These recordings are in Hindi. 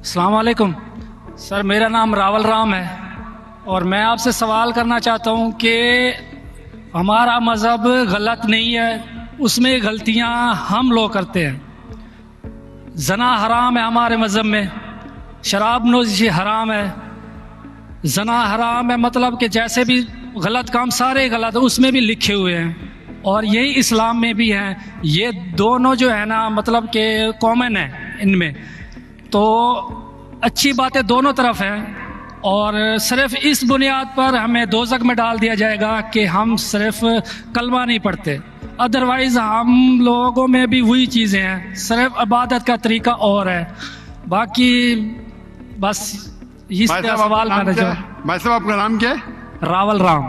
अस्सलाम वालेकुम सर, मेरा नाम रावल राम है और मैं आपसे सवाल करना चाहता हूँ कि हमारा मज़हब गलत नहीं है, उसमें गलतियाँ हम लोग करते हैं। जना हराम है हमारे मज़हब में, शराब नोशी हराम है, जना हराम है, मतलब कि जैसे भी गलत काम सारे गलत उसमें भी लिखे हुए हैं और यही इस्लाम में भी हैं। ये दोनों जो है ना मतलब कि कॉमन है इनमें, तो अच्छी बातें दोनों तरफ हैं और सिर्फ इस बुनियाद पर हमें दोज़ख में डाल दिया जाएगा कि हम सिर्फ कलमा नहीं पढ़ते, अदरवाइज़ हम लोगों में भी वही चीज़ें हैं, सिर्फ इबादत का तरीका और है। बाकी बस इस सवाल करना चाहूँ। भाई साहब आपका नाम क्या है? रावल राम।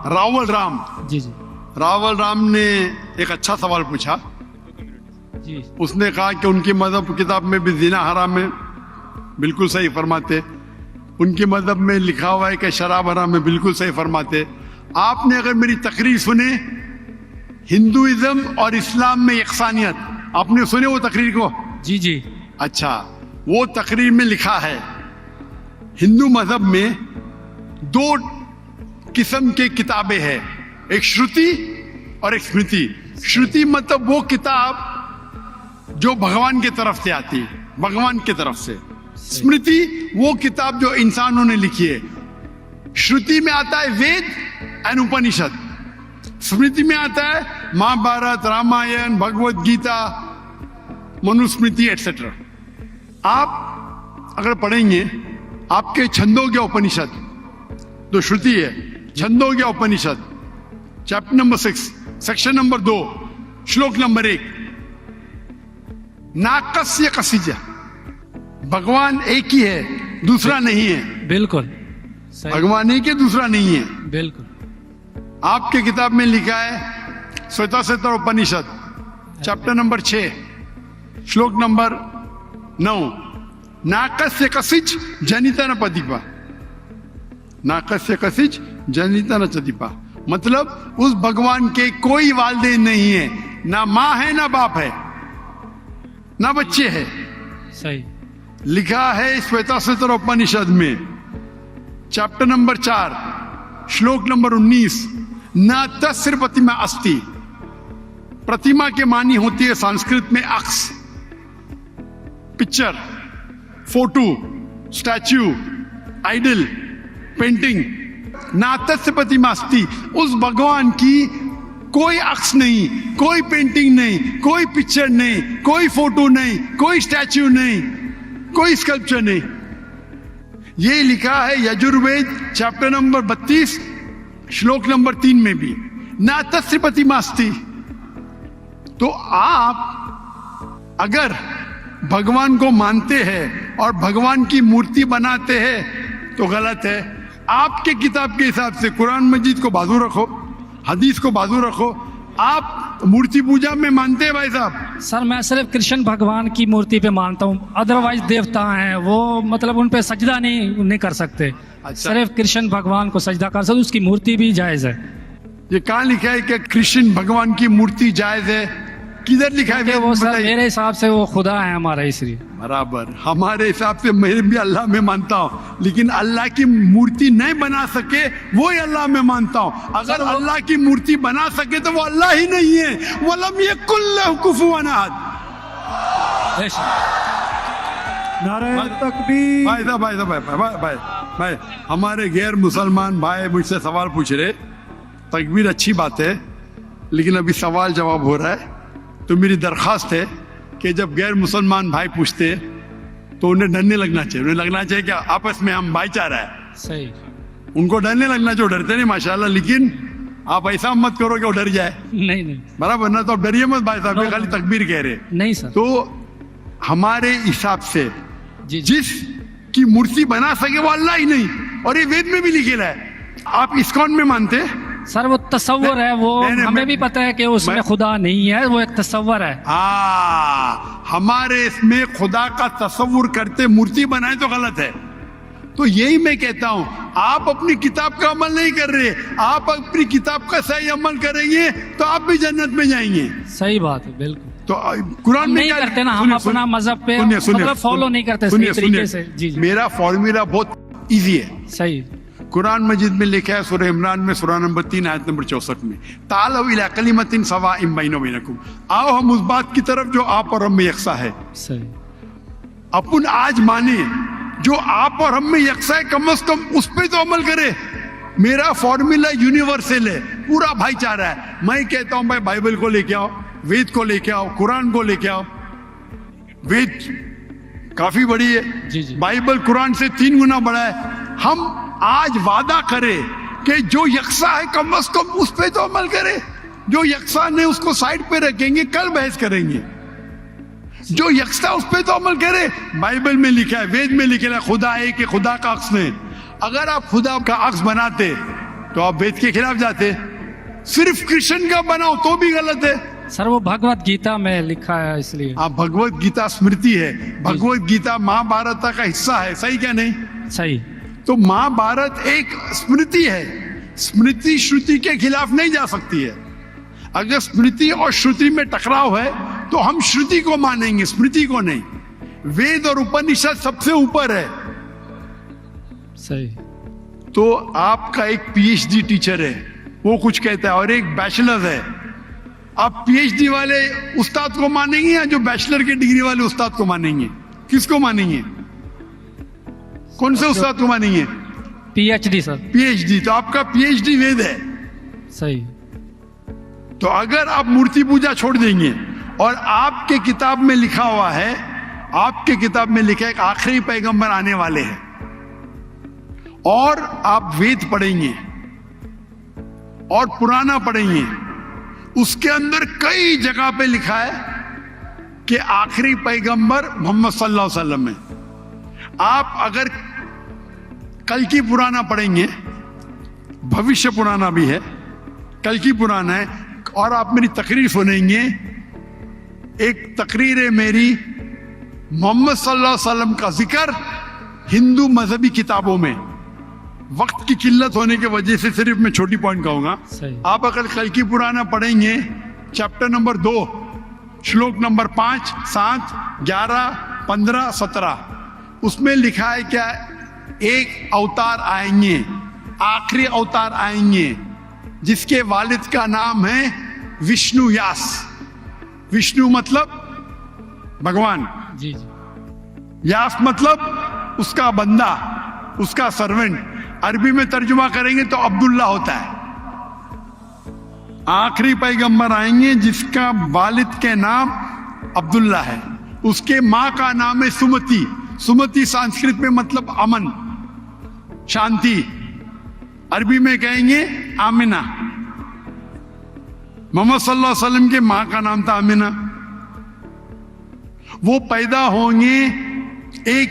रावल राम जी जी रावल राम ने एक अच्छा सवाल पूछा। जी। उसने कहा कि उनकी मजहब किताब में भी ज़िना हराम है, बिल्कुल सही फरमाते। उनके मजहब में लिखा हुआ है कि शराब हराम है, बिल्कुल सही फरमाते। आपने अगर मेरी तकरीर सुने हिंदुइज्म और इस्लाम में यकसानियत, आपने सुने वो तकरीर को? जी जी। अच्छा, वो तकरीर में लिखा है हिंदू मजहब में दो किस्म के किताबें हैं, एक श्रुति और एक स्मृति। श्रुति मतलब वो किताब जो भगवान की तरफ से आती है, भगवान की तरफ से। स्मृति वो किताब जो इंसानों ने लिखी है। श्रुति में आता है वेद एंड उपनिषद, स्मृति में आता है महाभारत, रामायण, भगवत गीता, मनुस्मृति एटसेट्रा। आप अगर पढ़ेंगे आपके छंदोग्य उपनिषद जो श्रुति है, छंदोग्य उपनिषद चैप्टर नंबर 6 सेक्शन नंबर 2 श्लोक नंबर 1, नाकस्य कसिज, भगवान एक ही है, दूसरा नहीं है। बिल्कुल भगवान एक है, दूसरा नहीं है। बिल्कुल। आपके किताब में लिखा है श्वेताश्वेतर उपनिषद चैप्टर नंबर 6 श्लोक नंबर 9, नाकस्य कसिच जनिता न पतिपा, नाकस्य कसिच जनिता न चतिपा, मतलब उस भगवान के कोई वालिदैन नहीं है, ना माँ है ना बाप है ना बच्चे है। सही लिखा है श्वेताश्वेतर उपनिषद में चैप्टर नंबर 4 श्लोक नंबर 19, न तस्य प्रतिमा अस्ति, प्रतिमा के मानी होती है संस्कृत में अक्स, picture, photo, statue, idol, painting. ना तस्य प्रतिमा अस्ति, उस भगवान की कोई अक्स नहीं, कोई पेंटिंग नहीं, कोई पिक्चर नहीं, कोई फोटो नहीं, कोई स्टैच्यू नहीं, कोई स्कल्पचर नहीं। ये लिखा है यजुर्वेद चैप्टर नंबर 32 श्लोक नंबर 3 में भी, ना तस्य प्रतिमा अस्ति। तो आप अगर भगवान को मानते हैं और भगवान की मूर्ति बनाते हैं तो गलत है। आपके किताब के हिसाब से कुरान मजीद को बाजू रखो, हदीस को बाजू रखो। आप मूर्ति पूजा में मानते हैं भाई साहब? सर मैं सिर्फ कृष्ण भगवान की मूर्ति पे मानता हूँ, अदरवाइज देवता हैं वो मतलब उन पे सजदा नहीं कर सकते। अच्छा। सिर्फ कृष्ण भगवान को सजदा कर सकते, उसकी मूर्ति भी जायज है। ये कहाँ लिखा है कि कृष्ण भगवान की मूर्ति जायज है? किधर लिखा है? वो सर मेरे हिसाब से वो खुदा है हमारा, इसलिए। बराबर, हमारे हिसाब से मैं भी अल्लाह में मानता हूँ, लेकिन अल्लाह की मूर्ति नहीं बना सके वो ही अल्लाह में मानता हूँ। अगर अल्लाह की मूर्ति बना सके तो वो अल्लाह ही नहीं है। वलम यकुल लहु कुफुवन अहद। नारे तकबीर। भाई साहब भाई साहब भाई भाई भाई हमारे गैर मुसलमान भाई मुझसे सवाल पूछ रहे। तकबीर अच्छी बात है, लेकिन अभी सवाल जवाब हो रहा है। तो मेरी दरख्वास्त है कि जब गैर मुसलमान भाई पूछते तो उन्हें डरने लगना चाहिए। उन्हें लगना चाहिए कि आपस में हम भाईचारा है। सही। उनको डरने लगना चाहिए। डरते नहीं माशाल्लाह, लेकिन आप ऐसा मत करो कि वो डर जाए। नहीं नहीं बराबर ना? तो आप डरिए मत भाई साहब, ये खाली तकबीर कह रहे। नहीं सर। तो हमारे हिसाब से जी। जिस की मूर्ति बना सके वो अल्लाह ही नहीं, और ये वेद में भी लिखेला है। आप इस्कॉन में मानते हैं सर? वो तस्वर है, वो हमें भी पता है कि उसमें खुदा नहीं है, वो एक तस्वर है। हमारे इसमें खुदा का तस्वुर करते मूर्ति बनाए तो गलत है। तो यही मैं कहता हूं, आप अपनी किताब का अमल नहीं कर रहे, आप अपनी किताब का सही अमल करेंगे तो आप भी जन्नत में जाएंगे। सही बात है, बिल्कुल। तो कुरान हम में नहीं क्या करते ना, हम सुनिए, अपना सुनिए, मजहब पे सुनिए, सुनिए, मतलब फॉलो नहीं करते सुनिए, सही तरीके सुनिए। से। जी जी मेरा फॉर्मूला बहुत इजी है। सही। कुरान मजीद में लिखा है सूरह इमरान में सूरह नंबर 3 आयत नंबर 64 में, तालौ इला कलिमतिन सवाइम बैना बैनकुम, आओ हम उस बात की तरफ जो आप और हम में यकसा है। सही। अपन आज माने जो आप और हम में यकसा है, कम से कम उस पे तो अमल करे। मेरा फॉर्मूला यूनिवर्सल है, पूरा भाईचारा है। मैं कहता हूं भाई बाइबल को लेके आओ, वेद को लेके आओ, कुरान को लेके आओ। वेद काफी बड़ी है, जी जी। बाइबल कुरान से 3 गुना बड़ा है। हम आज वादा करें कि जो यकसा है कम से कम उस पे तो अमल करे। जो यकसा नहीं उसको साइड पे रखेंगे, कल बहस करेंगे। जो यकसा उस पे तो अमल करे। बाइबल में लिखा है, वेद में लिखा है, खुदा है कि खुदा का अक्स नहीं। अगर आप खुदा का अक्स बनाते तो आप वेद के खिलाफ जाते। सिर्फ कृष्ण का बनाओ तो भी गलत है। सर वो भगवत गीता में लिखा है इसलिए। आप भगवत गीता स्मृति है, भगवत गीता महाभारत का हिस्सा है, सही क्या नहीं? सही। तो महाभारत एक स्मृति है, स्मृति श्रुति के खिलाफ नहीं जा सकती है। अगर स्मृति और श्रुति में टकराव है तो हम श्रुति को मानेंगे, स्मृति को नहीं। वेद और उपनिषद सबसे ऊपर है। सही। तो आपका एक पीएचडी टीचर है, वो कुछ कहता है, और एक बैचलर है। आप पीएचडी वाले उस्ताद को मानेंगे या जो बैचलर के डिग्री वाले उस्ताद को मानेंगे? किसको मानेंगे? कौन से उस्ताद को मानेंगे? PhD sir. पीएचडी। तो आपका पीएचडी वेद है। सही। तो अगर आप मूर्ति पूजा छोड़ देंगे और आपके किताब में लिखा हुआ है, आपके किताब में लिखा है कि आखिरी पैगंबर आने वाले हैं, और आप वेद पढ़ेंगे और पुराना पढ़ेंगे, उसके अंदर कई जगह पे लिखा है कि आखिरी पैगंबर मोहम्मद सल्लल्लाहु अलैहि वसल्लम है। आप अगर कल की पुराना पढ़ेंगे, भविष्य पुराना भी है, कल की पुराना है, और आप मेरी तकरीर सुनेंगे। एक तकरीर है मेरी, मोहम्मद सल्लल्लाहु अलैहि वसल्लम का जिक्र हिंदू मजहबी किताबों में। वक्त की किल्लत होने की वजह से सिर्फ मैं छोटी पॉइंट कहूंगा। आप अगर कल की पुराना पढ़ेंगे, चैप्टर नंबर 2 श्लोक नंबर 5, 7, 11, 15, 17, उसमें लिखा है क्या? एक अवतार आएंगे, आखिरी अवतार आएंगे, जिसके वालिद का नाम है विष्णु यास। विष्णु मतलब भगवान, जी जी। यास मतलब उसका बंदा, उसका सर्वेंट। अरबी में तर्जुमा करेंगे तो अब्दुल्ला होता है। आखिरी पैगंबर आएंगे जिसका वालिद के नाम अब्दुल्ला है, उसके माँ का नाम है सुमति। सुमति संस्कृत में मतलब अमन, शांति। अरबी में कहेंगे आमिना। मोहम्मद सल्लल्लाहु अलैहि वसल्लम के माँ का नाम था आमिना। वो पैदा होंगे एक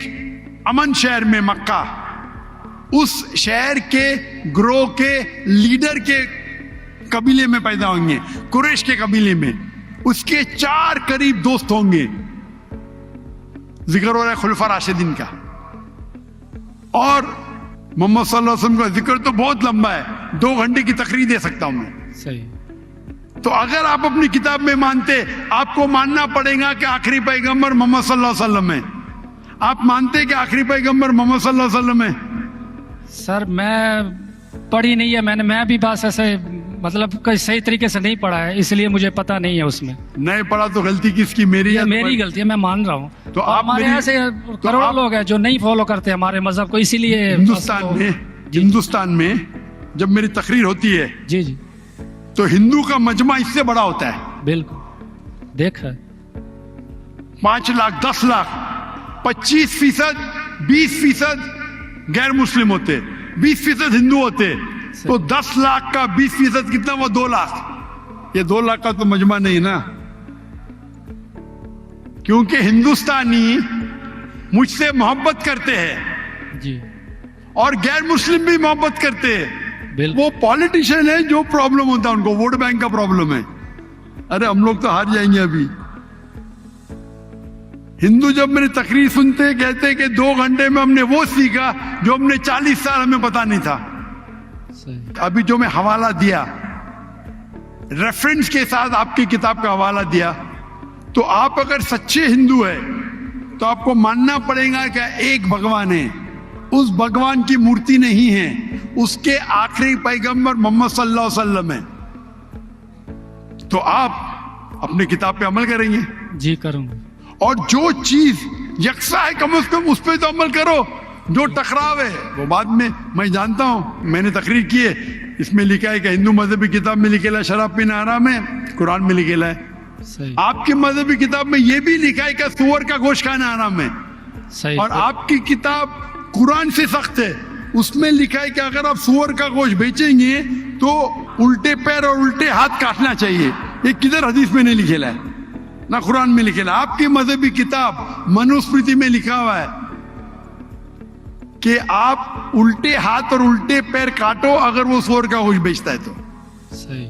अमन शहर में, मक्का। उस शहर के ग्रोह के लीडर के कबीले में पैदा होंगे, कुरैश के कबीले में। उसके 4 करीब दोस्त होंगे। जिक्र हो रहा है खुलफा राशिदीन का। और मोहम्मद सल्लल्लाहु अलैहि वसल्लम का जिक्र तो बहुत लंबा है, 2 घंटे की तकरीर दे सकता हूं मैं। सही। तो अगर आप अपनी किताब में मानते, आपको मानना पड़ेगा कि आखिरी पैगंबर मोहम्मद सल्लल्लाहु अलैहि वसल्लम है। आप मानते कि आखिरी पैगंबर मोहम्मद सल्लल्लाहु अलैहि वसल्लम है? सर मैं पढ़ी नहीं है, मैं भी बस ऐसे मतलब कोई सही तरीके से नहीं पढ़ा है, इसलिए मुझे पता नहीं है उसमें। नहीं पढ़ा तो गलती किसकी? मेरी या मेरी गलती है, मैं मान रहा हूँ। तो आप हमारे ऐसे करोड़ों लोग हैं जो नहीं फॉलो करते हमारे मजहब को, इसीलिए हिंदुस्तान में जब मेरी तकरीर होती है, जी जी, तो हिंदू का मजमा इससे बड़ा होता है। बिल्कुल देखा। 5 लाख, 10 लाख, 25%, 20% गैर मुस्लिम होते, 20% हिंदू होते। तो 10 लाख का 20% कितना हुआ? 2 लाख। ये 2 लाख का तो मजमा नहीं ना, क्योंकि हिंदुस्तानी मुझसे मोहब्बत करते हैं जी, और गैर मुस्लिम भी मोहब्बत करते हैं। वो पॉलिटिशियन है, जो प्रॉब्लम होता है उनको वोट बैंक का प्रॉब्लम है। अरे हम लोग तो हार जाएंगे अभी। हिंदू जब मेरी तकरीर सुनते कहते कि 2 घंटे में हमने वो सीखा जो हमने 40 साल हमें पता नहीं था। अभी जो मैं हवाला दिया, रेफरेंस के साथ आपकी किताब का हवाला दिया, तो आप अगर सच्चे हिंदू है तो आपको मानना पड़ेगा कि एक भगवान है, उस भगवान की मूर्ति नहीं है, उसके आखिरी पैगंबर मोहम्मद सल्लल्लाहु अलैहि वसल्लम है। तो आप अपनी किताब पे अमल करेंगे जी करूँगा। और जो चीज यकसा है कम से कम उस पर तो अमल करो। जो टकराव है वो बाद में, मैं जानता हूं, मैंने तकरीर की है, इसमें लिखा है कि हिंदू मजहबी किताब में लिखेला है शराब पीना हराम है, कुरान में लिखेला है। सही आपकी मजहबी किताब में यह भी लिखा है कि सुअर का गोश्त खाना हराम है। सही। और आपकी किताब कुरान से सख्त है, उसमें लिखा है कि अगर आप सुअर का गोश्त बेचेंगे तो उल्टे पैर और उल्टे हाथ काटना चाहिए। ये किधर हदीस में नहीं लिखेला है, ना कुरान में लिखेला। आपकी मजहबी किताब मनुस्मृति में लिखा हुआ है कि आप उल्टे हाथ और उल्टे पैर काटो अगर वो सुअर का गोश्त बेचता है तो। सही।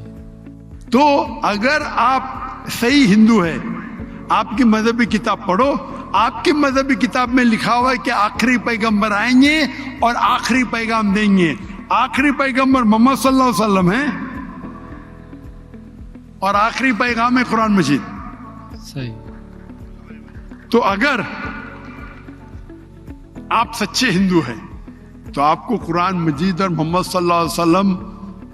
तो अगर आप सही हिंदू है, आपकी मजहबी किताब पढ़ो। आपकी मजहबी किताब में लिखा हुआ है कि आखिरी पैगंबर आएंगे और आखिरी पैगाम देंगे। आखिरी पैगंबर मोहम्मद सल्लल्लाहु अलैहि वसल्लम है और आखिरी पैगाम है कुरान मजीद। सही। तो अगर आप सच्चे हिंदू हैं तो आपको कुरान मजीद और मोहम्मद सल्लल्लाहु अलैहि वसल्लम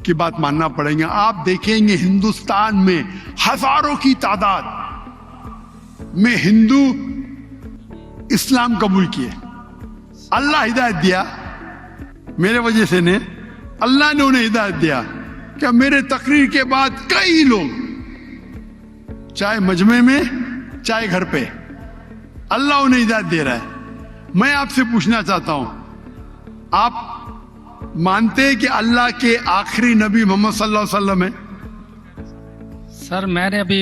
की बात मानना पड़ेगा। आप देखेंगे हिंदुस्तान में हजारों की तादाद में हिंदू इस्लाम कबूल किए। अल्लाह हिदायत दिया, मेरे वजह से ने, अल्लाह ने उन्हें हिदायत दिया कि मेरे तकरीर के बाद कई लोग, चाहे मजमे में चाहे घर पे, अल्लाह उन्हें हिदायत दे रहा है। मैं आपसे पूछना चाहता हूं, आप मानते हैं कि अल्लाह के आखिरी नबी मोहम्मद सल्लल्लाहु अलैहि वसल्लम है? सर मैंने अभी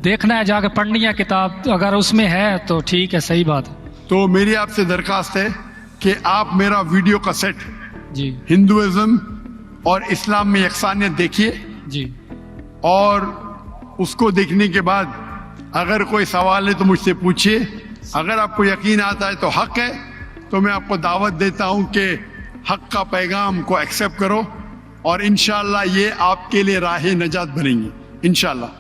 देखना है, जाकर पढ़नी है किताब, तो अगर उसमें है तो ठीक है, सही बात है। तो मेरी आपसे दरखास्त है कि आप मेरा वीडियो कैसेट जी हिंदुइज्म और इस्लाम में यकसानियत देखिए, जी। और उसको देखने के बाद अगर कोई सवाल है तो मुझसे पूछिए। अगर आपको यकीन आता है तो हक है, तो मैं आपको दावत देता हूं कि हक का पैगाम को एक्सेप्ट करो और इंशाअल्लाह ये आपके लिए राह नजात बनेंगी इंशाअल्लाह।